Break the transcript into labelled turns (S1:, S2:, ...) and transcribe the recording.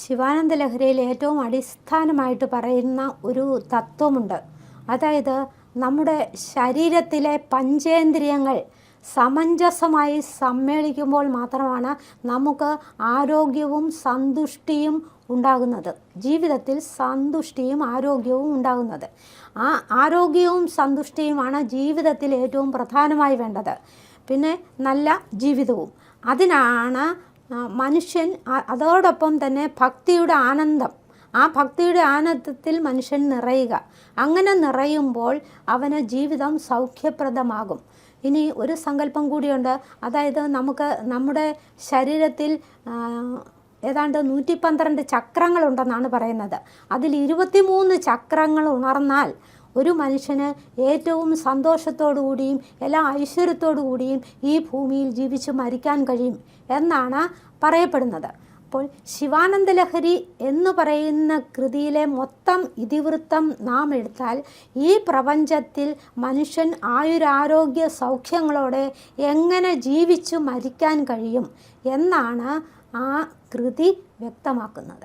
S1: ശിവാനന്ദ ലഹരിയിൽ ഏറ്റവും അടിസ്ഥാനമായിട്ട് പറയുന്ന ഒരു തത്വമുണ്ട്. അതായത് നമ്മുടെ ശരീരത്തിലെ പഞ്ചേന്ദ്രിയങ്ങൾ സമഞ്ജസമായി സമ്മേളിക്കുമ്പോൾ മാത്രമാണ് നമുക്ക് ആരോഗ്യവും സന്തുഷ്ടിയും ഉണ്ടാകുന്നത്. ജീവിതത്തിൽ സന്തുഷ്ടിയും ആരോഗ്യവും ഉണ്ടാകുന്നത്. ആ ആരോഗ്യവും സന്തുഷ്ടിയുമാണ് ജീവിതത്തിൽ ഏറ്റവും പ്രധാനമായി വേണ്ടത്. പിന്നെ നല്ല ജീവിതവും. അതിനാണ് മനുഷ്യൻ അതോടൊപ്പം തന്നെ ഭക്തിയുടെ ആനന്ദം. ആ ഭക്തിയുടെ ആനന്ദത്തിൽ മനുഷ്യൻ നിറയുക. അങ്ങനെ നിറയുമ്പോൾ അവന് ജീവിതം സൗഖ്യപ്രദമാകും. ഇനി ഒരു സങ്കല്പം കൂടിയുണ്ട്. അതായത് നമ്മുടെ ശരീരത്തിൽ ഏതാണ്ട് 112 ചക്രങ്ങളുണ്ടെന്നാണ് പറയുന്നത്. അതിൽ 23 ചക്രങ്ങൾ ഉണർന്നാൽ ഒരു മനുഷ്യന് ഏറ്റവും സന്തോഷത്തോടു കൂടിയും എല്ലാ ഐശ്വര്യത്തോടു കൂടിയും ഈ ഭൂമിയിൽ ജീവിച്ച് മരിക്കാൻ കഴിയും എന്നാണ് പറയപ്പെടുന്നത്. അപ്പോൾ ശിവാനന്ദ ലഹരി എന്ന് പറയുന്ന കൃതിയിലെ മൊത്തം ഇതിവൃത്തം നാം എടുത്താൽ ഈ പ്രപഞ്ചത്തിൽ മനുഷ്യൻ ആയുരാരോഗ്യ സൗഖ്യങ്ങളോടെ എങ്ങനെ ജീവിച്ചു മരിക്കാൻ കഴിയും എന്നാണ് ആ കൃതി വ്യക്തമാക്കുന്നത്.